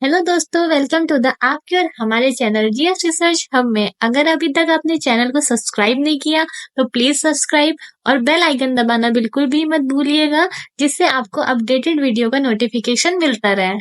Hello दोस्तों, welcome to the आपके और हमारे चैनल जीएस रिसर्च हब में। अगर अभी तक आपने चैनल को सब्सक्राइब नहीं किया तो प्लीज सब्सक्राइब और बेल आइकन दबाना बिल्कुल भी मत भूलिएगा, जिससे आपको अपडेटेड वीडियो का नोटिफिकेशन मिलता रहे।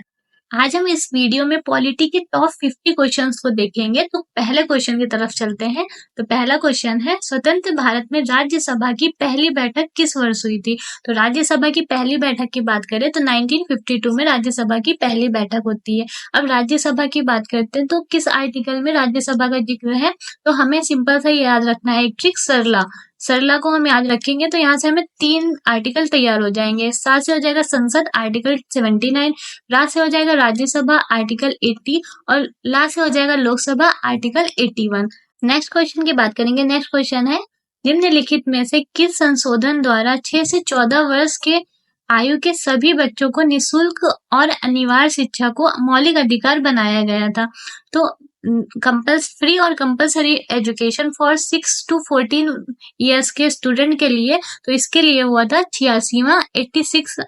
आज हम इस वीडियो में पॉलिटी के टॉप 50 क्वेश्चंस को देखेंगे। तो पहले क्वेश्चन की तरफ चलते हैं। तो पहला क्वेश्चन है, स्वतंत्र भारत में राज्यसभा की पहली बैठक किस वर्ष हुई थी? तो राज्यसभा की पहली बैठक की बात करें तो 1952 में राज्यसभा की पहली बैठक होती है। अब राज्यसभा की बात करते हैं तो किस आर्टिकल में राज्यसभा का जिक्र है? तो हमें सिंपल सा याद रखना है, एक ट्रिक सरला सरला को हम याद रखेंगे तो यहाँ से हमें 3 आर्टिकल तैयार हो जाएंगे। सात से हो जाएगा संसद आर्टिकल 79, राज से हो जाएगा राज्यसभा आर्टिकल 80 और ला से हो जाएगा लोकसभा आर्टिकल 81। नेक्स्ट क्वेश्चन की बात करेंगे। नेक्स्ट क्वेश्चन है, निम्नलिखित में से किस संशोधन द्वारा 6 से 14 वर्ष के आयु के सभी बच्चों को निशुल्क और अनिवार्य शिक्षा को मौलिक अधिकार बनाया गया था? तो फ्री और compulsory education for 6 to 14 years के स्टूडेंट के लिए, तो इसके लिए हुआ था 86वां 86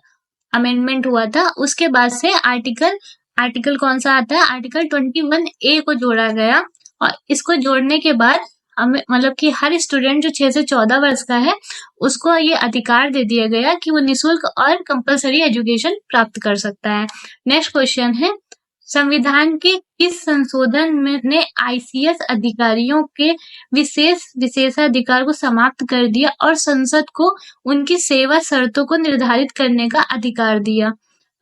अमेंडमेंट हुआ था। उसके बाद से आर्टिकल कौन सा आता है? आर्टिकल 21A को जोड़ा गया और इसको जोड़ने के बाद हमें मतलब कि हर स्टूडेंट जो 6 से 14 वर्ष का है उसको ये अधिकार दे दिया गया कि वो निशुल्क और कंपल्सरी एजुकेशन प्राप्त कर सकता है। नेक्स्ट क्वेश्चन है, संविधान के किस संशोधन ने आईसीएस अधिकारियों के विशेषाधिकार को समाप्त कर दिया और संसद को उनकी सेवा शर्तों को निर्धारित करने का अधिकार दिया?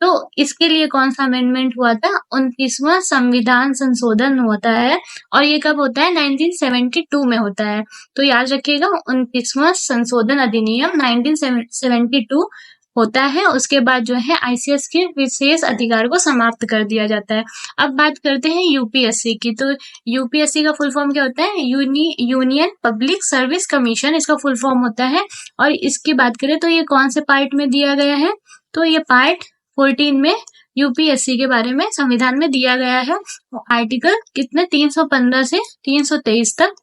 तो इसके लिए कौन सा अमेंडमेंट हुआ था? 29वां संविधान संशोधन होता है और ये कब होता है? 1972 में होता है। तो याद रखिएगा, 29वां संशोधन अधिनियम 1972 होता है। उसके बाद जो है आईसीएस के विशेष अधिकार को समाप्त कर दिया जाता है। अब बात करते हैं यूपीएससी की। तो यूपीएससी का फुल फॉर्म क्या होता है? यूनियन पब्लिक सर्विस कमीशन इसका फुल फॉर्म होता है। और इसकी बात करें तो ये कौन से पार्ट में दिया गया है? तो ये पार्ट 14 में यूपीएससी के बारे में संविधान में दिया गया है। आर्टिकल कितने? 315 से 323 तक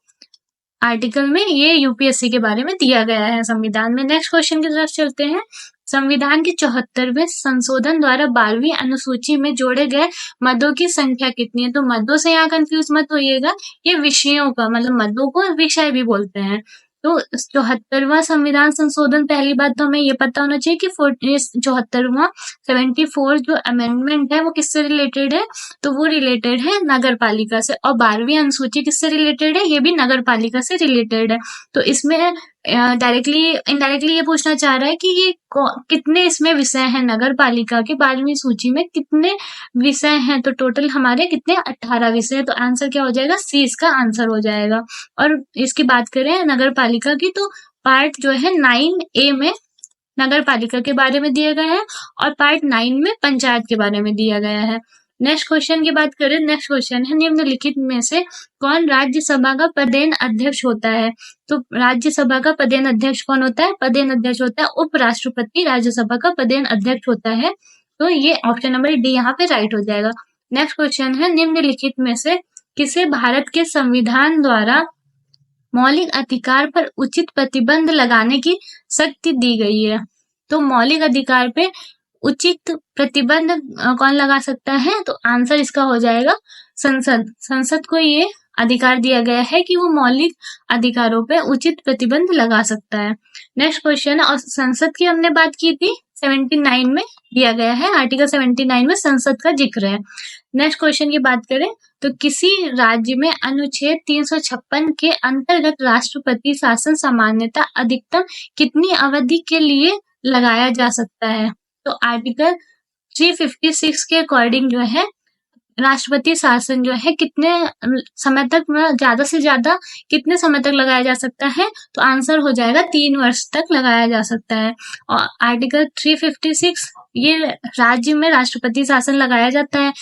आर्टिकल में ये यूपीएससी के बारे में दिया गया है संविधान में। नेक्स्ट क्वेश्चन की तरफ चलते हैं। संविधान के 74वें संशोधन द्वारा 12वीं अनुसूची में जोड़े गए मदों की संख्या कितनी है? तो मदों से यहाँ कंफ्यूज मत होइएगा, ये विषयों का मतलब मदों को विषय भी बोलते हैं। तो 74वां संविधान संशोधन, पहली बात तो हमें ये पता होना चाहिए कि 74वां 74 जो अमेंडमेंट है वो किससे रिलेटेड है? तो वो रिलेटेड है नगर पालिका से। और 12वीं अनुसूची किससे रिलेटेड है? ये भी नगर पालिका से रिलेटेड है। तो इसमें डायरेक्टली इनडायरेक्टली ये पूछना चाह रहा है कि ये कितने इसमें विषय हैं? नगर पालिका के 12वीं सूची में कितने विषय हैं? तो टोटल हमारे कितने? 18 विषय। तो आंसर क्या हो जाएगा? सी इसका आंसर हो जाएगा। और इसकी बात करें नगर पालिका की तो पार्ट जो है 9A में नगर पालिका के बारे में दिया गया है और पार्ट 9 में पंचायत के बारे में दिया गया है। नेक्स्ट क्वेश्चन की बात करें। नेक्स्ट क्वेश्चन है, निम्नलिखित में से कौन राज्यसभा का पदेन अध्यक्ष होता है? तो राज्यसभा का पदेन अध्यक्ष कौन होता है? पदेन अध्यक्ष होता है उपराष्ट्रपति। राज्यसभा का पदेन अध्यक्ष होता है। तो ये ऑप्शन नंबर डी यहाँ पे राइट हो जाएगा। नेक्स्ट क्वेश्चन है, निम्नलिखित में से किसे भारत के संविधान द्वारा मौलिक अधिकार पर उचित प्रतिबंध लगाने की शक्ति दी गई है? तो मौलिक अधिकार पे उचित प्रतिबंध कौन लगा सकता है? तो आंसर इसका हो जाएगा संसद। संसद को ये अधिकार दिया गया है कि वो मौलिक अधिकारों पे उचित प्रतिबंध लगा सकता है। नेक्स्ट क्वेश्चन है, और संसद की हमने बात की थी 79 में दिया गया है, आर्टिकल 79 में संसद का जिक्र है। नेक्स्ट क्वेश्चन की बात करें तो किसी राज्य में अनुच्छेद 356 के अंतर्गत राष्ट्रपति शासन सामान्यता अधिकतम कितनी अवधि के लिए लगाया जा सकता है? तो आर्टिकल 356 के अकॉर्डिंग जो है राष्ट्रपति शासन जो है कितने समय तक, ज्यादा से ज्यादा कितने समय तक लगाया जा सकता है? तो आंसर हो जाएगा 3 वर्ष तक लगाया जा सकता है। और आर्टिकल 356 ये राज्य में राष्ट्रपति शासन लगाया जाता है।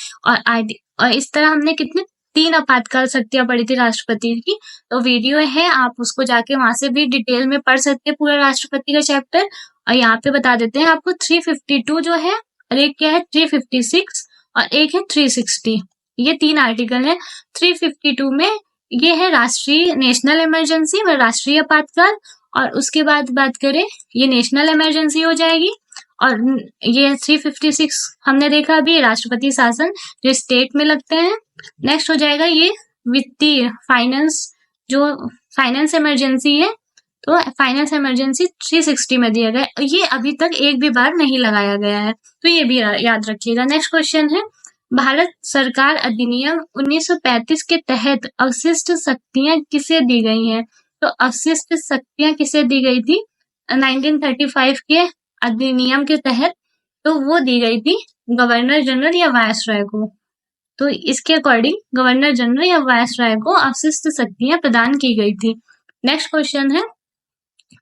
और इस तरह हमने कितने 3 आपातकाल शक्तियां पढ़ी थी राष्ट्रपति की। तो वीडियो है, आप उसको जाके वहां से भी डिटेल में पढ़ सकते हैं पूरा राष्ट्रपति का चैप्टर। और यहाँ पे बता देते हैं आपको 352 जो है और एक क्या है 356 और एक है 360, ये 3 आर्टिकल है। 352 में ये है राष्ट्रीय नेशनल इमरजेंसी व राष्ट्रीय आपातकाल, और उसके बाद बात करें ये नेशनल इमरजेंसी हो जाएगी। और ये 356 हमने देखा अभी राष्ट्रपति शासन जो स्टेट में लगते हैं। नेक्स्ट हो जाएगा ये वित्तीय फाइनेंस, जो फाइनेंस इमरजेंसी है, तो फाइनेंस इमरजेंसी 360 में दिया गया है। ये अभी तक एक भी बार नहीं लगाया गया है, तो ये भी याद रखिएगा। नेक्स्ट क्वेश्चन है भारत सरकार अधिनियम 1935 के तहत अवशिष्ट शक्तियां किसे दी गई हैं? तो अवशिष्ट शक्तियां किसे दी गई थी 1935 के अधिनियम के तहत? तो वो दी गई थी गवर्नर जनरल या वायसराय को। तो इसके अकॉर्डिंग गवर्नर जनरल या वायसराय को अवशिष्ट शक्तियां प्रदान की गई थी। नेक्स्ट क्वेश्चन है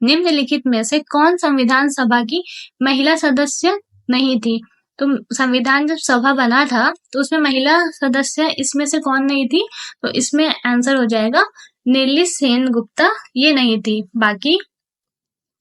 निम्नलिखित में से कौन संविधान सभा की महिला सदस्य नहीं थी? तो संविधान जब सभा बना था तो उसमें महिला सदस्य इसमें से कौन नहीं थी? तो इसमें आंसर हो जाएगा नेल्ली सेनगुप्ता, ये नहीं थी। बाकी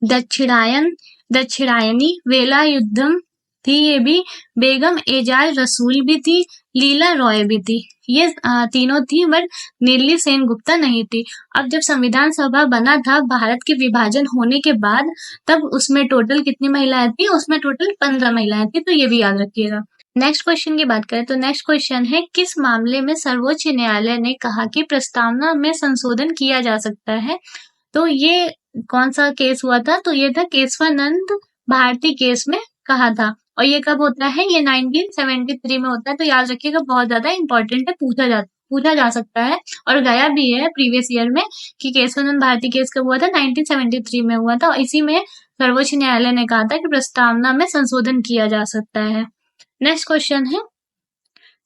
दक्षिणायनी वेलायुधम थी, ये भी। बेगम एजाज रसूल भी थी, लीला रॉय भी थी, ये तीनों थी, बट नेल्ली सेनगुप्ता नहीं थी। अब जब संविधान सभा बना था भारत के विभाजन होने के बाद, तब उसमें टोटल कितनी महिलाएं थी? उसमें टोटल 15 महिलाएं थी, तो ये भी याद रखिएगा। नेक्स्ट क्वेश्चन की बात करें तो नेक्स्ट क्वेश्चन है किस मामले में सर्वोच्च न्यायालय ने कहा कि प्रस्तावना में संशोधन किया जा सकता है? तो ये कौन सा केस हुआ था? तो ये था केशवानंद भारती केस में कहा था। और ये कब होता है? ये 1973 में होता है, तो याद रखिएगा, बहुत ज्यादा इंपॉर्टेंट है, पूछा जा सकता है और गया भी है प्रीवियस ईयर में कि केशवानंद भारती केस कब हुआ था? 1973 में हुआ था, और इसी में सर्वोच्च न्यायालय ने कहा था कि प्रस्तावना में संशोधन किया जा सकता है। नेक्स्ट क्वेश्चन है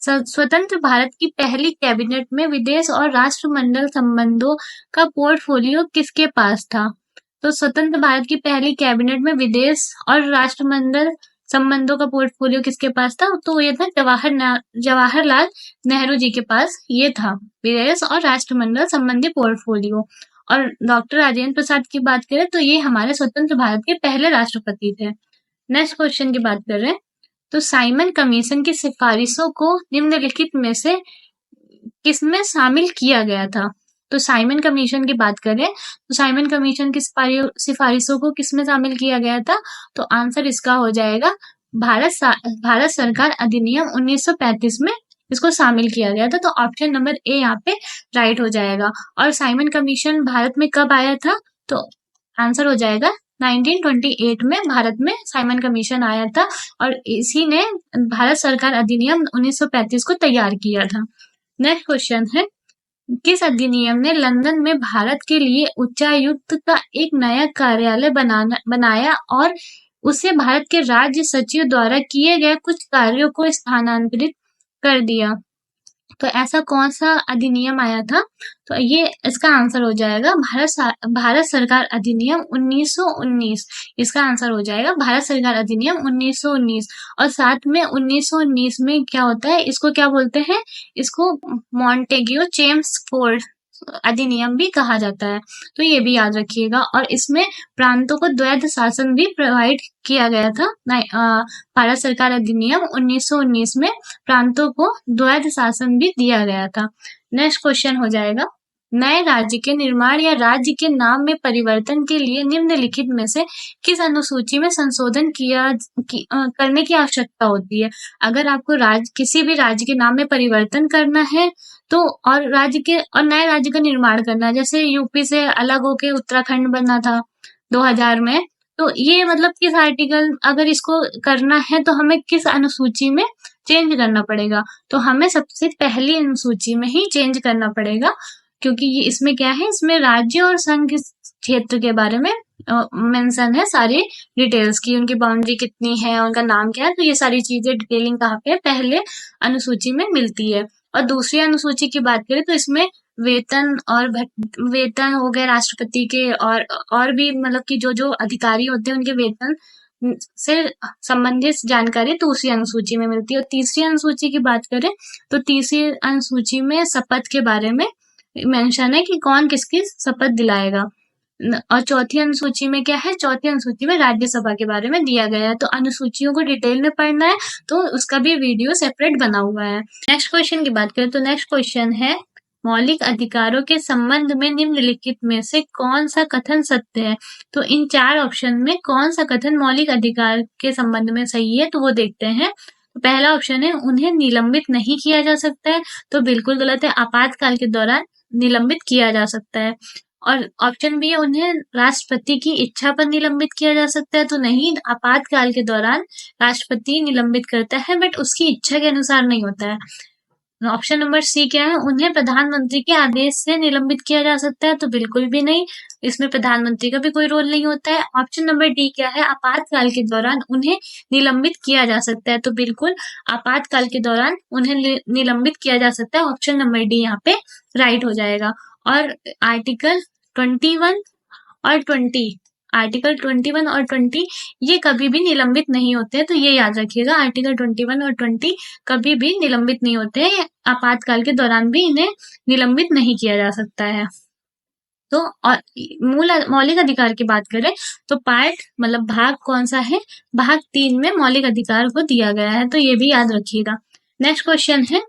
स्वतंत्र भारत की पहली कैबिनेट में विदेश और राष्ट्रमंडल संबंधों का पोर्टफोलियो किसके पास था? तो स्वतंत्र भारत की पहली कैबिनेट में विदेश और राष्ट्रमंडल संबंधों का पोर्टफोलियो किसके पास था? तो ये था जवाहरलाल नेहरू जी के पास ये था, विदेश और राष्ट्रमंडल संबंधी पोर्टफोलियो। और डॉक्टर राजेंद्र प्रसाद की बात करें तो ये हमारे स्वतंत्र भारत के पहले राष्ट्रपति थे। नेक्स्ट क्वेश्चन की बात करें तो साइमन कमीशन की सिफारिशों को निम्नलिखित में से किसमें शामिल किया गया था? तो साइमन कमीशन की बात करें तो साइमन कमीशन की सिफारिशों को किसमें शामिल किया गया था? तो आंसर इसका हो जाएगा भारत सरकार अधिनियम 1935 में इसको शामिल किया गया था। तो ऑप्शन नंबर ए यहाँ पे राइट हो जाएगा। और साइमन कमीशन भारत में कब आया था? तो आंसर हो जाएगा 1928 में भारत में साइमन कमीशन आया था, और इसी ने भारत सरकार अधिनियम 1935 को तैयार किया था। नेक्स्ट क्वेश्चन है किस अधिनियम ने लंदन में भारत के लिए उच्चायुक्त का एक नया कार्यालय बनाया और उसे भारत के राज्य सचिव द्वारा किए गए कुछ कार्यों को स्थानांतरित कर दिया? तो ऐसा कौन सा अधिनियम आया था? तो ये इसका आंसर हो जाएगा भारत सरकार अधिनियम 1919। इसका आंसर हो जाएगा भारत सरकार अधिनियम 1919। और साथ में 1919 में क्या होता है, इसको क्या बोलते हैं? इसको मॉन्टेग्यू चेम्सफोर्ड अधिनियम भी कहा जाता है, तो ये भी याद रखिएगा। और इसमें प्रांतों को द्वैध शासन भी प्रोवाइड किया गया था। भारत सरकार अधिनियम 1919 में प्रांतों को द्वैध शासन भी दिया गया था। नेक्स्ट क्वेश्चन हो जाएगा नए राज्य के निर्माण या राज्य के नाम में परिवर्तन के लिए निम्नलिखित में से किस अनुसूची में संशोधन करने की आवश्यकता होती है? अगर आपको किसी भी राज्य के नाम में परिवर्तन करना है तो और नए राज्य का निर्माण करना, जैसे यूपी से अलग होके उत्तराखंड बनना था 2000 में, तो ये मतलब किस आर्टिकल, अगर इसको करना है तो हमें किस अनुसूची में चेंज करना पड़ेगा? तो हमें सबसे पहली अनुसूची में ही चेंज करना पड़ेगा, क्योंकि ये इसमें क्या है, इसमें राज्य और संघ क्षेत्र के बारे में मेंशन है, सारी डिटेल्स की, उनकी बाउंड्री कितनी है, उनका नाम क्या है, तो ये सारी चीजें डिटेलिंग कहाँ पे पहले अनुसूची में मिलती है। और दूसरी अनुसूची की बात करें तो इसमें वेतन हो गए राष्ट्रपति के, और भी मतलब कि जो अधिकारी होते हैं उनके वेतन से संबंधित जानकारी दूसरी अनुसूची में मिलती है। और तीसरी अनुसूची की बात करें तो तीसरी अनुसूची में शपथ के बारे में मेंशन है कि कौन किसकी शपथ दिलाएगा। और चौथी अनुसूची में क्या है? चौथी अनुसूची में राज्यसभा के बारे में दिया गया है। तो अनुसूचियों को डिटेल में पढ़ना है तो उसका भी वीडियो सेपरेट बना हुआ है। नेक्स्ट क्वेश्चन की बात करें तो नेक्स्ट क्वेश्चन है मौलिक अधिकारों के संबंध में निम्नलिखित में से कौन सा कथन सत्य है? तो इन 4 ऑप्शन में कौन सा कथन मौलिक अधिकार के संबंध में सही है, तो वो देखते हैं। तो पहला ऑप्शन है उन्हें निलंबित नहीं किया जा सकता है, तो बिल्कुल गलत है। आपातकाल के दौरान निलंबित किया जा सकता है। और ऑप्शन बी है उन्हें राष्ट्रपति की इच्छा पर निलंबित किया जा सकता है, तो नहीं, आपातकाल के दौरान राष्ट्रपति निलंबित करता है बट उसकी इच्छा के अनुसार नहीं होता है। ऑप्शन नंबर सी क्या है? उन्हें प्रधानमंत्री के आदेश से निलंबित किया जा सकता है, तो बिल्कुल भी नहीं, इसमें प्रधानमंत्री का भी कोई रोल नहीं होता है। ऑप्शन नंबर डी क्या है? आपातकाल के दौरान उन्हें निलंबित किया जा सकता है, तो बिल्कुल आपातकाल के दौरान उन्हें निलंबित किया जा सकता है। ऑप्शन नंबर डी यहाँ पे राइट हो जाएगा। और आर्टिकल 21 और 20 आर्टिकल 21 और 20 ये कभी भी निलंबित नहीं होते हैं, तो ये याद रखिएगा। आर्टिकल 21 और 20 कभी भी निलंबित नहीं होते हैं, आपातकाल के दौरान भी इन्हें निलंबित नहीं किया जा सकता है। तो और मौलिक अधिकार की बात करें तो पार्ट मतलब भाग कौन सा है? भाग 3 में मौलिक अधिकार को दिया गया है, तो ये भी याद रखिएगा। नेक्स्ट क्वेश्चन है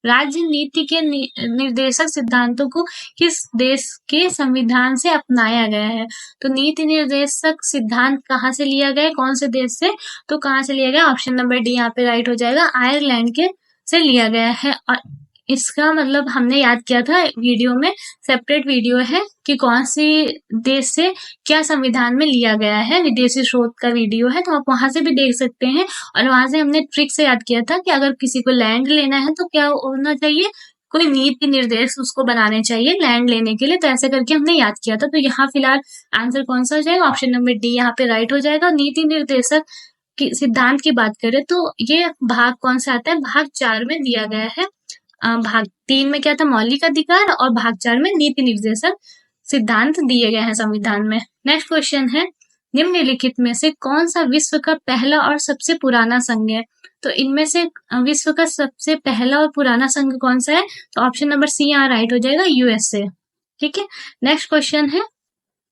राज्य नीति के निर्देशक सिद्धांतों को किस देश के संविधान से अपनाया गया है? तो नीति निर्देशक सिद्धांत कहाँ से लिया गया है, कौन से देश से? तो कहाँ से लिया गया? ऑप्शन नंबर डी यहाँ पे राइट हो जाएगा, आयरलैंड के से लिया गया है। और इसका मतलब हमने याद किया था वीडियो में, सेपरेट वीडियो है कि कौन सी देश से क्या संविधान में लिया गया है, विदेशी स्रोत का वीडियो है, तो आप वहां से भी देख सकते हैं। और वहां से हमने ट्रिक से याद किया था कि अगर किसी को लैंड लेना है तो क्या होना चाहिए, कोई नीति निर्देश उसको बनाने चाहिए लैंड लेने के लिए, तो ऐसे करके हमने याद किया था। तो यहाँ फिलहाल आंसर कौन सा हो जाएगा? ऑप्शन नंबर डी यहाँ पे राइट हो जाएगा। नीति निर्देशक की सिद्धांत की बात करें तो ये भाग कौन सा आता है? भाग 4 में दिया गया है। भाग 3 में क्या था? मौलिक अधिकार, और भाग 4 में नीति निर्देशक सिद्धांत दिए गए हैं संविधान में। नेक्स्ट क्वेश्चन है निम्नलिखित में से कौन सा विश्व का पहला और सबसे पुराना संघ है? तो इनमें से विश्व का सबसे पहला और पुराना संघ कौन सा है? तो ऑप्शन नंबर सी यहाँ राइट हो जाएगा, यूएसए। ठीक है। नेक्स्ट क्वेश्चन है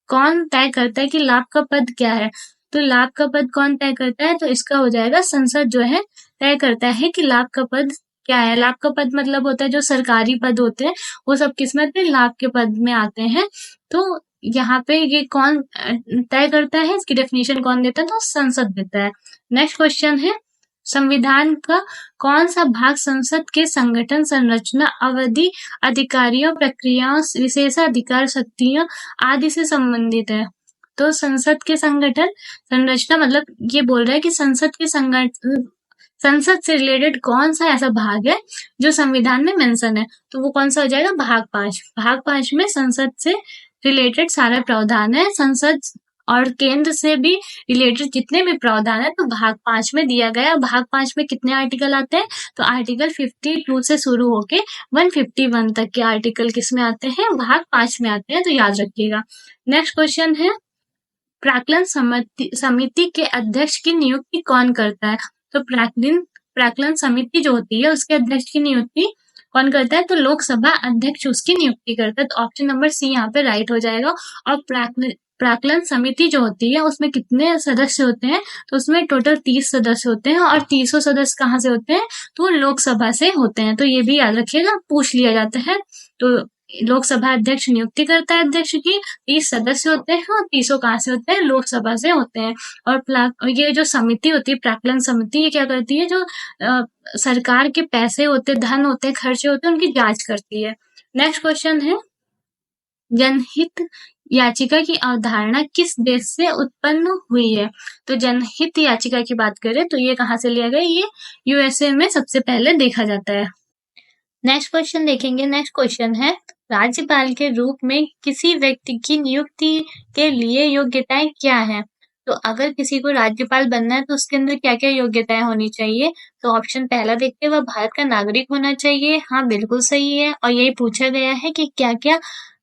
कौन तय करता है कि लाभ का पद क्या है? तो लाभ का पद कौन तय करता है? तो इसका हो जाएगा संसद जो है तय करता है कि लाभ का पद क्या है। लाभ का पद मतलब होता है जो सरकारी पद होते हैं वो सब किस्मत में लाभ के पद में आते हैं। तो यहाँ पे ये कौन तय करता है, इसकी डेफिनेशन कौन देता है? तो संसद देता है। नेक्स्ट क्वेश्चन है संविधान का कौन सा भाग संसद के संगठन, संरचना, अवधि, अधिकारियों, प्रक्रियाओं, विशेषाधिकार, शक्तियों आदि से संबंधित है? तो संसद के संगठन, संरचना मतलब ये बोल रहा है कि संसद के संसद से रिलेटेड कौन सा ऐसा भाग है जो संविधान में मेंशन है, तो वो कौन सा हो जाएगा? भाग 5। भाग 5 में संसद से रिलेटेड सारे प्रावधान है, संसद और केंद्र से भी रिलेटेड जितने भी प्रावधान है तो भाग 5 में दिया गया। भाग 5 में कितने आर्टिकल आते हैं? तो आर्टिकल 52 से शुरू होके 151 तक के आर्टिकल किस में आते हैं? भाग 5 में आते हैं, तो याद रखिएगा। नेक्स्ट क्वेश्चन है प्राक्कलन समिति के अध्यक्ष की नियुक्ति कौन करता है? तो प्राक्कलन समिति जो होती है उसके अध्यक्ष की नियुक्ति कौन करता है? तो लोकसभा अध्यक्ष उसकी नियुक्ति करता है, तो ऑप्शन नंबर सी यहाँ पे राइट हो जाएगा। और प्राक्कलन समिति जो होती है उसमें कितने सदस्य होते हैं? तो उसमें टोटल 30 सदस्य होते हैं, और 30 सदस्य कहाँ से होते हैं? तो लोकसभा से होते हैं, तो ये भी याद रखिएगा, पूछ लिया जाता है। तो लोकसभा अध्यक्ष नियुक्ति करता है अध्यक्ष की, 30 सदस्य होते हैं, और 30 कहाँ से होते हैं? लोकसभा से होते हैं। और ये जो समिति होती है प्राक्कलन समिति, ये क्या करती है? जो सरकार के पैसे होते, धन होते, खर्चे होते हैं, उनकी जांच करती है। नेक्स्ट क्वेश्चन है जनहित याचिका की अवधारणा किस देश से उत्पन्न हुई है? तो जनहित याचिका की बात करें तो ये कहाँ से लिया गया? ये यूएसए में सबसे पहले देखा जाता है। नेक्स्ट क्वेश्चन देखेंगे। नेक्स्ट क्वेश्चन है राज्यपाल के रूप में किसी व्यक्ति की नियुक्ति के लिए योग्यताएं क्या है? तो अगर किसी को राज्यपाल बनना है तो उसके अंदर क्या क्या योग्यताएं होनी चाहिए? तो ऑप्शन पहला देखते हैं, वह भारत का नागरिक होना चाहिए। हाँ बिल्कुल सही है, और यही पूछा गया है कि क्या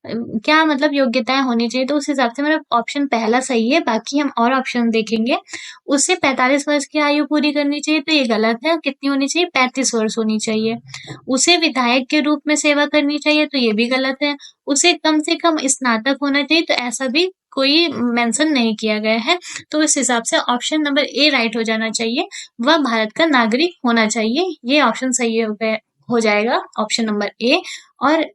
क्या मतलब योग्यताएं होनी चाहिए, तो उस हिसाब से मेरा ऑप्शन पहला सही है। बाकी हम और ऑप्शन देखेंगे। उसे 45 वर्ष की आयु पूरी करनी चाहिए, तो ये गलत है। कितनी होनी चाहिए? 35 वर्ष होनी चाहिए। उसे विधायक के रूप में सेवा करनी चाहिए, तो ये भी गलत है। उसे कम से कम स्नातक होना चाहिए, तो ऐसा भी कोई मेंशन नहीं किया गया है, तो इस हिसाब से ऑप्शन नंबर ए राइट हो जाना चाहिए, वह भारत का नागरिक होना चाहिए। ये ऑप्शन सही हो गया हो जाएगा ऑप्शन नंबर ए। और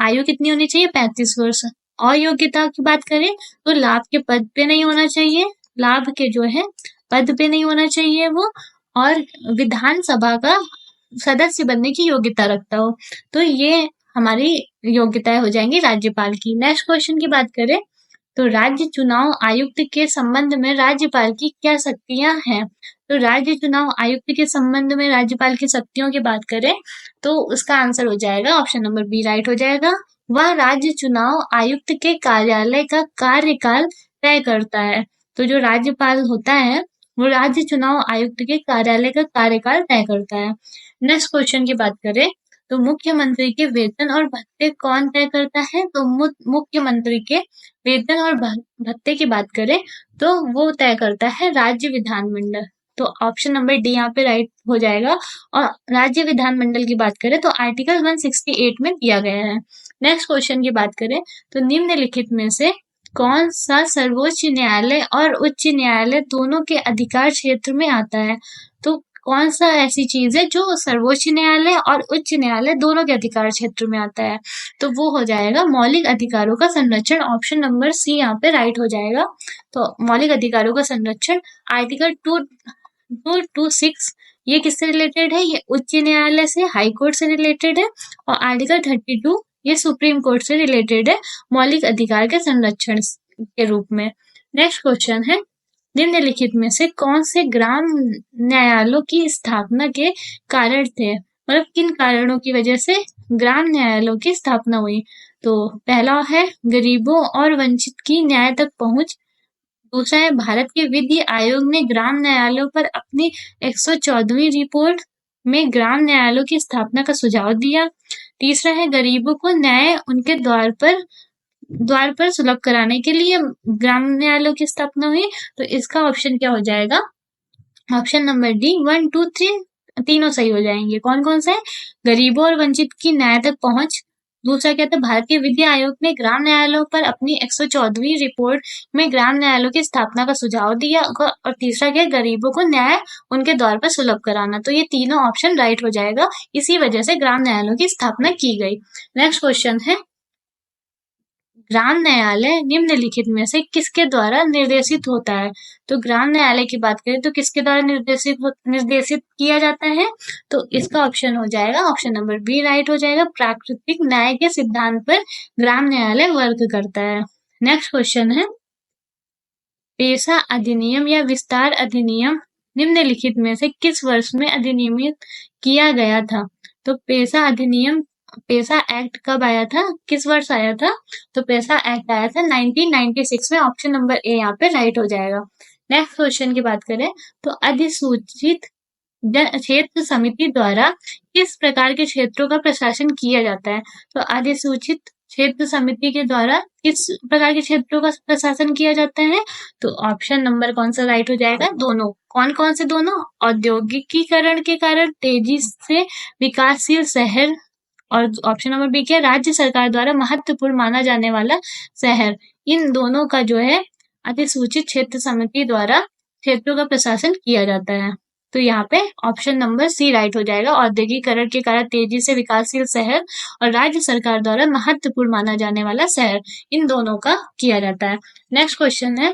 आयु कितनी होनी चाहिए? 35 वर्ष। अयोग्यता की बात करें तो लाभ के पद पे नहीं होना चाहिए, लाभ के जो है पद पे नहीं होना चाहिए वो, और विधानसभा का सदस्य बनने की योग्यता रखता हो। तो ये हमारी योग्यताएं हो जाएंगी राज्यपाल की। नेक्स्ट क्वेश्चन की बात करें तो राज्य चुनाव आयुक्त के संबंध में राज्यपाल की क्या शक्तियां हैं? तो राज्य चुनाव आयुक्त के संबंध में राज्यपाल की शक्तियों की बात करें तो उसका आंसर हो जाएगा ऑप्शन नंबर बी राइट हो जाएगा। वह राज्य चुनाव आयुक्त के कार्यालय का कार्यकाल तय करता है। तो जो राज्यपाल होता है वो राज्य चुनाव आयुक्त के कार्यालय का कार्यकाल तय करता है। नेक्स्ट क्वेश्चन की बात करें तो मुख्यमंत्री के वेतन और भत्ते कौन तय करता है? तो मुख्यमंत्री के वेतन और भत्ते की बात करें तो वो तय करता है राज्य विधानमंडल। तो ऑप्शन नंबर डी यहाँ पे राइट हो जाएगा। और राज्य विधानमंडल की बात करें तो आर्टिकल 168 में दिया गया है। नेक्स्ट क्वेश्चन की बात करें तो निम्नलिखित में से कौन सा सर्वोच्च न्यायालय और उच्च न्यायालय दोनों के अधिकार क्षेत्र में आता है? तो कौन सा ऐसी चीज है जो सर्वोच्च न्यायालय और उच्च न्यायालय दोनों के अधिकार क्षेत्र में आता है? तो वो हो जाएगा मौलिक अधिकारों का संरक्षण। ऑप्शन नंबर सी यहाँ पे राइट हो जाएगा। तो मौलिक अधिकारों का संरक्षण आर्टिकल 226 ये किससे रिलेटेड है? ये उच्च न्यायालय से, हाई कोर्ट से रिलेटेड है। और आर्टिकल 32 ये सुप्रीम कोर्ट से रिलेटेड है मौलिक अधिकार के संरक्षण के रूप में। नेक्स्ट क्वेश्चन है निम्नलिखित में से कौन से ग्राम न्यायालयों की स्थापना के कारण थे? मतलब किन कारणों की वजह से ग्राम न्यायालयों की स्थापना हुई? तो पहला है गरीबों और वंचित की न्याय तक पहुंच। दूसरा है भारत के विधि आयोग ने ग्राम न्यायालयों पर अपनी 114वीं रिपोर्ट में ग्राम न्यायालयों की स्थापना का सुझाव दिया। तीसरा है गरीबों को न्याय उनके द्वार पर सुलभ कराने के लिए ग्राम न्यायालयों की स्थापना हुई। तो इसका ऑप्शन क्या हो जाएगा? ऑप्शन नंबर डी 1, 2, 3 तीनों सही हो जाएंगे। कौन कौन से? गरीबों और वंचित की न्याय तक पहुंच। दूसरा क्या था? भारत के विधि आयोग ने ग्राम न्यायालयों पर अपनी 114वीं रिपोर्ट में ग्राम न्यायालयों की स्थापना का सुझाव दिया। और तीसरा क्या? गरीबों को न्याय उनके द्वार पर सुलभ कराना। तो ये तीनों ऑप्शन राइट हो जाएगा। इसी वजह से ग्राम न्यायालयों की स्थापना की गई। नेक्स्ट क्वेश्चन है ग्राम न्यायालय निम्नलिखित में से किसके द्वारा निर्देशित होता है? तो ग्राम न्यायालय की बात करें तो किसके द्वारा निर्देशित किया जाता है? तो इसका ऑप्शन हो जाएगा ऑप्शन नंबर बी राइट हो जाएगा। प्राकृतिक न्याय के सिद्धांत पर ग्राम न्यायालय वर्क करता है। नेक्स्ट क्वेश्चन है पेशा अधिनियम या विस्तार अधिनियम निम्नलिखित में से किस वर्ष में अधिनियमित किया गया था? तो पेशा एक्ट कब आया था? किस वर्ष आया था? तो पेशा एक्ट आया था 1996 में। ऑप्शन नंबर ए यहाँ पे राइट हो जाएगा। नेक्स्ट क्वेश्चन की बात करें तो अधिसूचित क्षेत्र समिति द्वारा किस प्रकार के क्षेत्रों का प्रशासन किया जाता है? तो अधिसूचित क्षेत्र समिति के द्वारा किस प्रकार के क्षेत्रों का प्रशासन किया जाता है? तो ऑप्शन नंबर कौन सा राइट हो जाएगा? दोनों। कौन कौन से दोनों? औद्योगिकीकरण के कारण तेजी से विकासशील शहर, और ऑप्शन नंबर बी क्या? राज्य सरकार द्वारा महत्वपूर्ण माना जाने वाला शहर। इन दोनों का जो है अधिसूचित क्षेत्र समिति द्वारा क्षेत्रों का प्रशासन किया जाता है। तो यहाँ पे ऑप्शन नंबर सी राइट हो जाएगा। औद्योगिकरण के कारण तेजी से विकासशील शहर और राज्य सरकार द्वारा महत्वपूर्ण माना जाने वाला शहर, इन दोनों का किया जाता है। नेक्स्ट क्वेश्चन है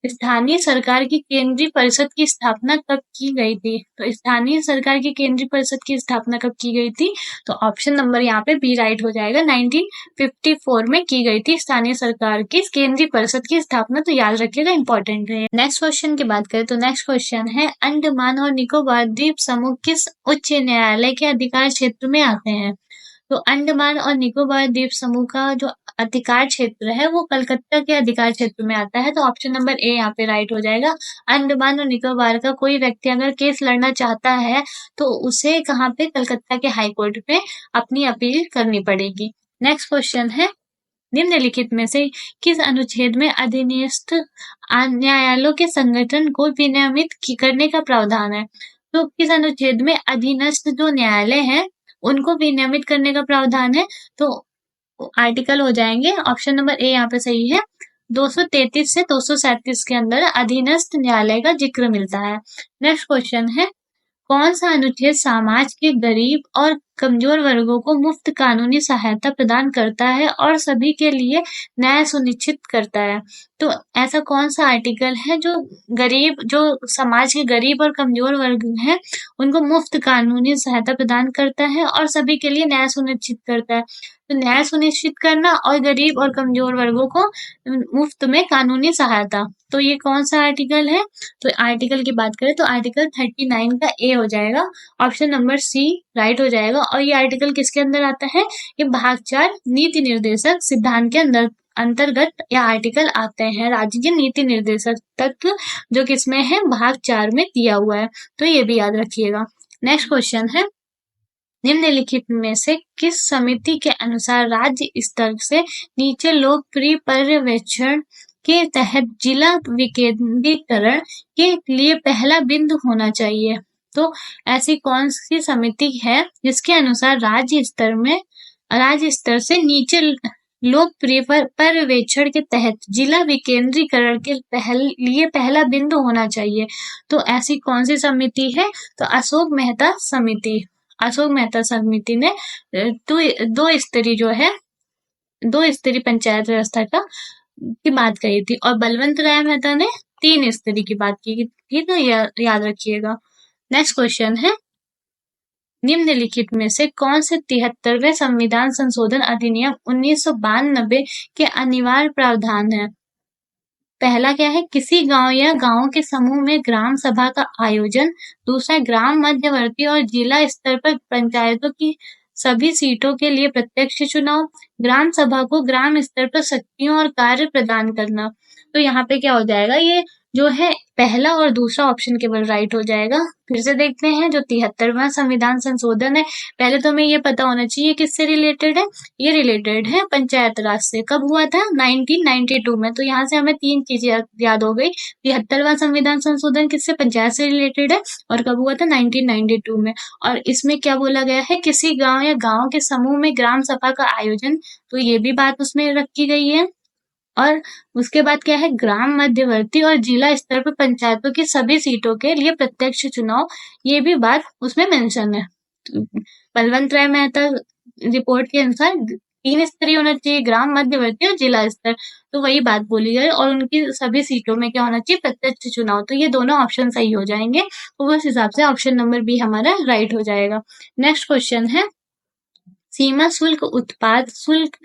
स्थानीय सरकार की केंद्रीय परिषद की स्थापना कब की गई थी? तो स्थानीय सरकार की केंद्रीय परिषद की स्थापना कब की गई थी? तो ऑप्शन नंबर यहाँ पे बी राइट हो जाएगा। 1954 में की गई थी स्थानीय सरकार की केंद्रीय परिषद की स्थापना। तो याद रखिएगा, इंपॉर्टेंट है। नेक्स्ट क्वेश्चन की बात करें तो नेक्स्ट क्वेश्चन है अंडमान और निकोबार द्वीप समूह किस उच्च न्यायालय के अधिकार क्षेत्र में आते हैं? तो अंडमान और निकोबार द्वीप समूह का जो अधिकार क्षेत्र है वो कलकत्ता के अधिकार क्षेत्र में आता है। तो ऑप्शन नंबर ए यहाँ पे राइट हो जाएगा। अंडमान और निकोबार का कोई व्यक्ति अगर केस लड़ना चाहता है तो उसे कहाँ पे? कलकत्ता के हाई कोर्ट पे अपनी अपील करनी पड़ेगी। नेक्स्ट क्वेश्चन है निम्नलिखित में से किस अनुच्छेद में अधीनस्थ न्यायालयों के संगठन को विनियमित करने का प्रावधान है? तो किस अनुच्छेद में अधीनस्थ जो न्यायालय है उनको विनियमित करने का प्रावधान है? तो आर्टिकल हो जाएंगे ऑप्शन नंबर ए यहाँ पे सही है। 233 से 237 के अंदर अधीनस्थ न्यायालय का जिक्र मिलता है। नेक्स्ट क्वेश्चन है कौन सा अनुच्छेद समाज के गरीब और कमजोर वर्गों को मुफ्त कानूनी सहायता प्रदान करता है और सभी के लिए न्याय सुनिश्चित करता है। तो ऐसा कौन सा आर्टिकल है जो समाज के गरीब और कमजोर वर्ग हैं उनको मुफ्त कानूनी सहायता प्रदान करता है और सभी के लिए न्याय सुनिश्चित करता है। तो न्याय सुनिश्चित करना और गरीब और कमजोर वर्गों को मुफ्त में कानूनी सहायता, तो ये कौन सा आर्टिकल है? तो आर्टिकल की बात करें तो आर्टिकल 39 का ए हो जाएगा, ऑप्शन नंबर सी राइट हो जाएगा। और ये आर्टिकल किसके अंदर आता है? ये भाग 4 नीति निर्देशक सिद्धांत के अंतर्गत यह आर्टिकल आते हैं। राज्य के नीति निर्देशक तत्व जो किसमें है? भाग 4 में दिया हुआ है, तो ये भी याद रखिएगा। नेक्स्ट क्वेश्चन है, निम्नलिखित में से किस समिति के अनुसार राज्य स्तर से नीचे लोकप्रिय पर्यवेक्षण के तहत जिला विकेंद्रीकरण के लिए पहला बिंदु होना चाहिए? तो ऐसी कौन सी समिति है जिसके अनुसार राज्य स्तर से नीचे लोकप्रिय पर्यवेक्षण के तहत जिला विकेंद्रीकरण के लिए पहला बिंदु होना चाहिए? तो ऐसी कौन सी समिति है? तो अशोक मेहता समिति ने दो स्तरीय पंचायत व्यवस्था की बात कही थी और बलवंत राय मेहता ने 3 स्तरीय की बात की थी, तो याद रखिएगा। नेक्स्ट क्वेश्चन है, निम्नलिखित में से कौन से 73वें संविधान संशोधन अधिनियम 1992 के अनिवार्य प्रावधान है? पहला क्या है? किसी गांव या गांवों के समूह में ग्राम सभा का आयोजन। दूसरा, ग्राम मध्यवर्ती और जिला स्तर पर पंचायतों की सभी सीटों के लिए प्रत्यक्ष चुनाव। ग्राम सभा को ग्राम स्तर पर शक्तियों और कार्य प्रदान करना। तो यहाँ पे क्या हो जाएगा? ये जो है पहला और दूसरा ऑप्शन केवल राइट हो जाएगा। फिर से देखते हैं, जो 73वां संविधान संशोधन है, पहले तो हमें ये पता होना चाहिए किससे रिलेटेड है। ये रिलेटेड है पंचायत राज से। कब हुआ था? 1992 में। तो यहाँ से हमें 3 चीजें याद हो गई। 73वां संविधान संशोधन किससे? पंचायत से रिलेटेड है और कब हुआ था? 1992 में। और इसमें क्या बोला गया है? किसी गांव या गांव के समूह में ग्राम सभा का आयोजन, तो ये भी बात उसमें रखी गई है। और उसके बाद क्या है? ग्राम मध्यवर्ती और जिला स्तर पर पंचायतों की सभी सीटों के लिए प्रत्यक्ष चुनाव, ये भी बात उसमें मेंशन है। बलवंत राय मेहता रिपोर्ट के अनुसार 3 स्तरीय होना चाहिए, ग्राम मध्यवर्ती और जिला स्तर, तो वही बात बोली गई। और उनकी सभी सीटों में क्या होना चाहिए? प्रत्यक्ष चुनाव। तो ये दोनों ऑप्शन सही हो जाएंगे, तो उस हिसाब से ऑप्शन नंबर बी हमारा राइट हो जाएगा। नेक्स्ट क्वेश्चन है, सीमा शुल्क, उत्पाद शुल्क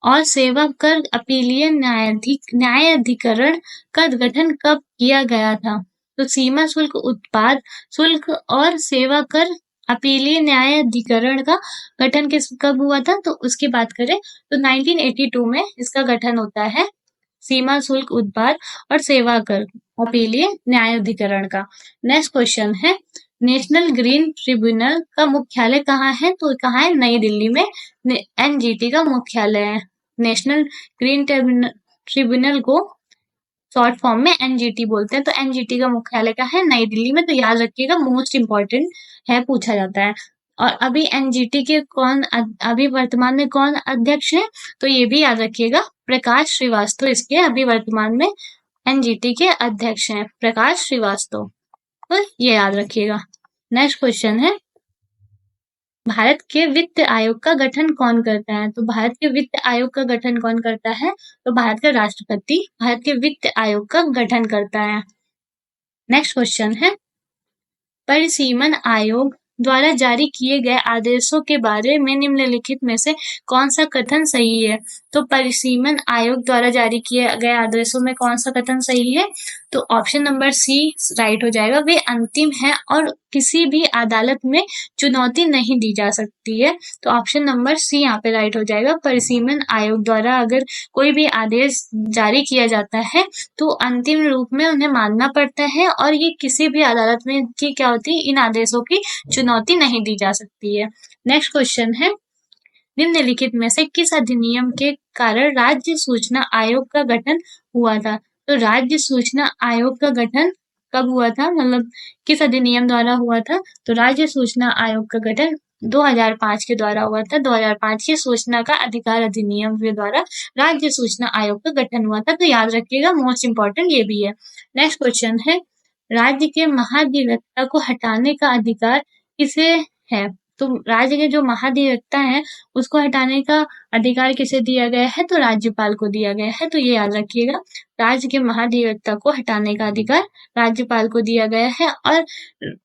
और सेवा कर अपीलीय न्यायाधिकरण का गठन कब किया गया था? तो सीमा शुल्क, उत्पाद शुल्क और सेवा कर अपीलीय न्यायाधिकरण का गठन कब हुआ था? तो उसकी बात करें तो 1982 में इसका गठन होता है, सीमा शुल्क, उत्पाद और सेवा कर अपीलीय न्यायाधिकरण का। नेक्स्ट क्वेश्चन है, नेशनल ग्रीन ट्रिब्यूनल का मुख्यालय कहाँ है? तो कहाँ है? नई दिल्ली में एनजीटी का मुख्यालय है। नेशनल ग्रीन ट्रिब्यूनल को शॉर्ट फॉर्म में एनजीटी बोलते हैं। तो एनजीटी का मुख्यालय का है? नई दिल्ली में। तो याद रखिएगा, मोस्ट इम्पोर्टेंट है, पूछा जाता है। और अभी एनजीटी के अभी वर्तमान में कौन अध्यक्ष है? तो ये भी याद रखिएगा, प्रकाश श्रीवास्तव इसके अभी वर्तमान में एनजीटी के अध्यक्ष हैं, प्रकाश श्रीवास्तव। तो ये याद रखिएगा। नेक्स्ट क्वेश्चन है, भारत के वित्त आयोग का गठन कौन करता है? तो भारत के वित्त आयोग का गठन कौन करता है? तो भारत का राष्ट्रपति भारत के वित्त आयोग का गठन करता है। नेक्स्ट क्वेश्चन है, परिसीमन आयोग द्वारा जारी किए गए आदेशों के बारे में निम्नलिखित में से कौन सा कथन सही है? तो परिसीमन आयोग द्वारा जारी किए गए आदेशों में कौन सा कथन सही है? तो ऑप्शन नंबर सी राइट हो जाएगा, वे अंतिम है और किसी भी अदालत में चुनौती नहीं दी जा सकती है। तो ऑप्शन नंबर सी यहाँ पे राइट हो जाएगा। परिसीमन आयोग द्वारा अगर कोई भी आदेश जारी किया जाता है तो अंतिम रूप में उन्हें मानना पड़ता है और ये किसी भी अदालत में की क्या होती है? इन आदेशों की चुनौती नहीं दी जा सकती है। नेक्स्ट क्वेश्चन है, निम्नलिखित में से किस अधिनियम के कारण राज्य सूचना आयोग का गठन हुआ था? तो राज्य सूचना आयोग का गठन कब हुआ था? मतलब किस अधिनियम द्वारा हुआ था? तो राज्य सूचना आयोग का गठन 2005 के द्वारा हुआ था। 2005 के सूचना का अधिकार अधिनियम के द्वारा राज्य सूचना आयोग का गठन हुआ था। तो याद रखिएगा, मोस्ट इम्पोर्टेंट ये भी है। नेक्स्ट क्वेश्चन है, राज्य के महाधिवक्ता को हटाने का अधिकार किसे है? तो राज्य के जो महाधिवक्ता हैं उसको हटाने का अधिकार किसे दिया गया है? तो राज्यपाल को दिया गया है। तो ये याद रखिएगा, राज्य के महाधिवक्ता को हटाने का अधिकार राज्यपाल को दिया गया है। और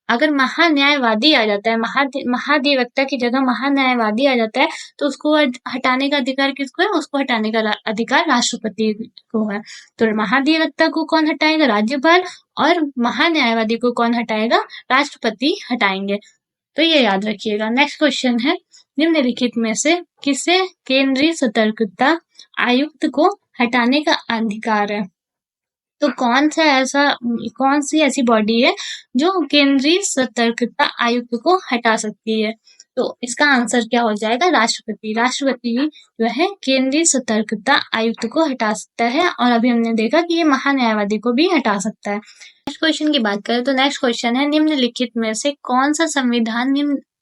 अगर महान्यायवादी आ जाता है, महाधिवक्ता की जगह महान्यायवादी आ जाता है, तो उसको हटाने का अधिकार किसको है? उसको हटाने का अधिकार राष्ट्रपति को है। तो महाधिवक्ता को कौन हटाएगा? राज्यपाल। और महान्यायवादी को कौन हटाएगा? राष्ट्रपति हटाएंगे। तो ये याद रखिएगा। नेक्स्ट क्वेश्चन है, निम्नलिखित में से किसे केंद्रीय सतर्कता आयुक्त को हटाने का अधिकार है? तो कौन सी ऐसी बॉडी है जो केंद्रीय सतर्कता आयुक्त को हटा सकती है? तो इसका आंसर क्या हो जाएगा? राष्ट्रपति। राष्ट्रपति जो है केंद्रीय सतर्कता आयुक्त को हटा सकता है। और अभी हमने देखा कि ये महान्यायवादी को भी हटा सकता है। नेक्स्ट क्वेश्चन की बात करें तो नेक्स्ट क्वेश्चन है, निम्नलिखित में से कौन सा संविधान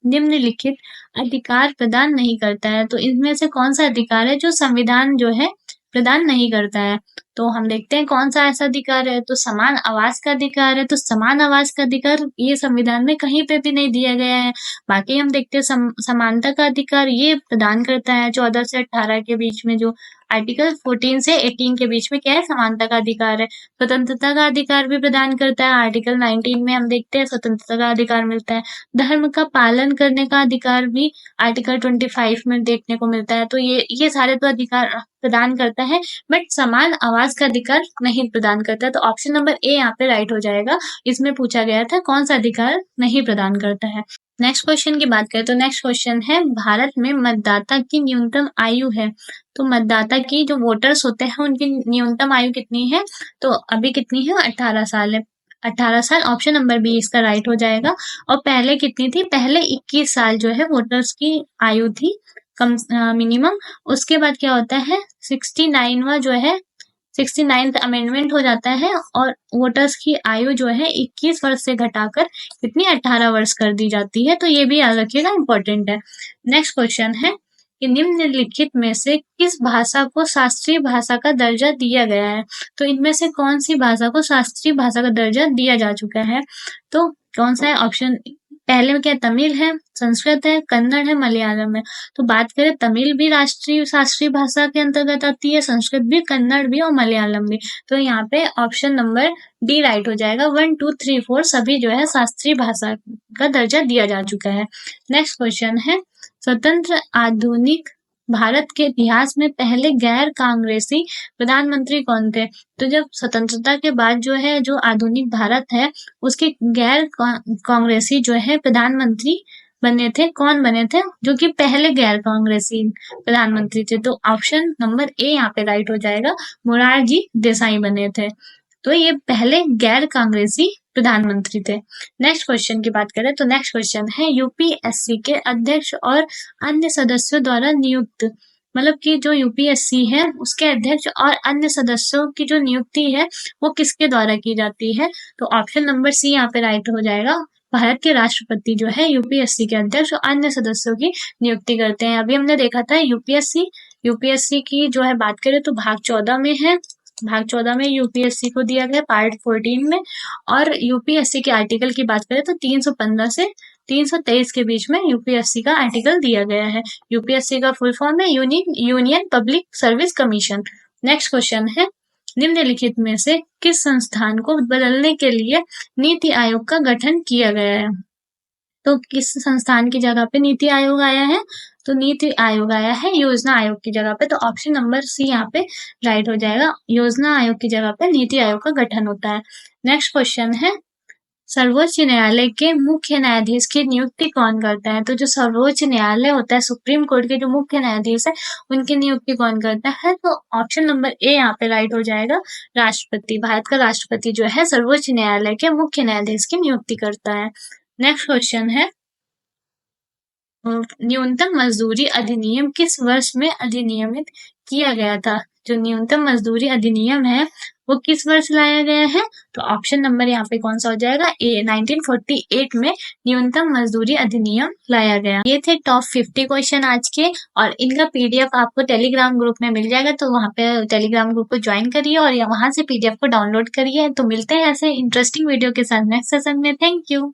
निम्नलिखित अधिकार प्रदान नहीं करता है? तो इनमें से कौन सा अधिकार है जो संविधान जो है प्रदान नहीं करता है? तो हम देखते हैं कौन सा ऐसा अधिकार है। तो समान आवास का अधिकार है। तो समान आवास का अधिकार ये संविधान में कहीं पे भी नहीं दिया गया है। बाकी हम देखते हैं समानता का अधिकार ये प्रदान करता है 14 से 18 के बीच में, जो आर्टिकल 14 से 18 के बीच में क्या है? समानता का अधिकार है। स्वतंत्रता का अधिकार भी प्रदान करता है। आर्टिकल 19 में हम देखते हैं स्वतंत्रता का अधिकार मिलता है। धर्म का पालन करने का अधिकार भी आर्टिकल 25 में देखने को मिलता है। तो ये सारे तो अधिकार प्रदान करता है, बट समान आवास का अधिकार नहीं प्रदान करता। तो ऑप्शन नंबर ए यहाँ पे राइट हो जाएगा। इसमें पूछा गया था कौन सा अधिकार नहीं प्रदान करता है। नेक्स्ट क्वेश्चन की बात करें तो नेक्स्ट क्वेश्चन है, भारत में मतदाता की न्यूनतम आयु है। तो मतदाता की जो वोटर्स होते हैं उनकी न्यूनतम आयु कितनी है? तो अभी कितनी है? 18 साल है। 18 साल, ऑप्शन नंबर बी इसका राइट हो जाएगा। और पहले कितनी थी? पहले 21 साल जो है वोटर्स की आयु थी कम मिनिमम। उसके बाद क्या होता है? 69वां जो है 69th अमेंडमेंट हो जाता है और वोटर्स की आयु जो है 21 वर्ष से घटाकर कितनी? 18 वर्ष कर दी जाती है। तो ये भी याद रखिएगा, इंपॉर्टेंट है। नेक्स्ट क्वेश्चन है कि निम्नलिखित में से किस भाषा को शास्त्रीय भाषा का दर्जा दिया गया है? तो इनमें से कौन सी भाषा को शास्त्रीय भाषा का दर्जा दिया जा चुका है? तो कौन सा है? ऑप्शन पहले में क्या? तमिल है, संस्कृत है, कन्नड़ है, मलयालम है। तो बात करें तमिल भी राष्ट्रीय शास्त्रीय भाषा के अंतर्गत आती है, संस्कृत भी, कन्नड़ भी और मलयालम भी। तो यहाँ पे ऑप्शन नंबर डी राइट हो जाएगा। 1, 2, 3, 4 सभी जो है शास्त्रीय भाषा का दर्जा दिया जा चुका है। नेक्स्ट क्वेश्चन है, स्वतंत्र आधुनिक भारत के इतिहास में पहले गैर कांग्रेसी प्रधानमंत्री कौन थे? तो जब स्वतंत्रता के बाद जो है जो आधुनिक भारत है उसके गैर कांग्रेसी जो है प्रधानमंत्री बने थे, कौन बने थे? जो कि पहले गैर कांग्रेसी प्रधानमंत्री थे। तो ऑप्शन नंबर ए यहाँ पे राइट हो जाएगा, मोरारजी देसाई बने थे। तो ये पहले गैर कांग्रेसी प्रधानमंत्री थे। नेक्स्ट क्वेश्चन की बात करें तो नेक्स्ट क्वेश्चन है, यूपीएससी के अध्यक्ष और अन्य सदस्यों द्वारा नियुक्त, मतलब कि जो यूपीएससी है उसके अध्यक्ष और अन्य सदस्यों की जो नियुक्ति है वो किसके द्वारा की जाती है? तो ऑप्शन नंबर सी यहाँ पे राइट हो जाएगा। भारत के राष्ट्रपति जो है यूपीएससी के अध्यक्ष और अन्य सदस्यों की नियुक्ति करते हैं। अभी हमने देखा था यूपीएससी की जो है बात करें तो भाग 14 में है। भाग 14 में यूपीएससी को दिया गया पार्ट 14 में। और यूपीएससी के आर्टिकल की बात करें तो 315 से 323 के बीच में यूपीएससी का आर्टिकल दिया गया है। यूपीएससी का फुल फॉर्म है union public service commission. Next question है, निम्नलिखित में से किस संस्थान को बदलने के लिए नीति आयोग का गठन किया गया है? तो किस संस्थान की जगह पे नीति आयोग आया है? तो नीति आयोग आया है योजना आयोग की जगह पे। तो ऑप्शन नंबर सी यहाँ पे राइट हो जाएगा। योजना आयोग की जगह पे नीति आयोग का गठन होता है। नेक्स्ट क्वेश्चन है, सर्वोच्च न्यायालय के मुख्य न्यायाधीश की नियुक्ति कौन करता है? तो जो सर्वोच्च न्यायालय होता है, सुप्रीम कोर्ट के जो मुख्य न्यायाधीश है उनकी नियुक्ति कौन करता है? तो ऑप्शन नंबर ए यहाँ पे राइट हो जाएगा, राष्ट्रपति। भारत का राष्ट्रपति जो है सर्वोच्च न्यायालय के मुख्य न्यायाधीश की नियुक्ति करता है। नेक्स्ट क्वेश्चन है, न्यूनतम मजदूरी अधिनियम किस वर्ष में अधिनियमित किया गया था? जो न्यूनतम मजदूरी अधिनियम है वो किस वर्ष लाया गया है? तो ऑप्शन नंबर यहाँ पे कौन सा हो जाएगा? ए, 1948 में न्यूनतम मजदूरी अधिनियम लाया गया। ये थे टॉप 50 क्वेश्चन आज के, और इनका पीडीएफ आपको टेलीग्राम ग्रुप में मिल जाएगा। तो वहाँ पे टेलीग्राम ग्रुप को ज्वाइन करिए और वहाँ से पीडीएफ को डाउनलोड करिए। तो मिलते हैं ऐसे इंटरेस्टिंग वीडियो के साथ नेक्स्ट सेशन में। Thank you.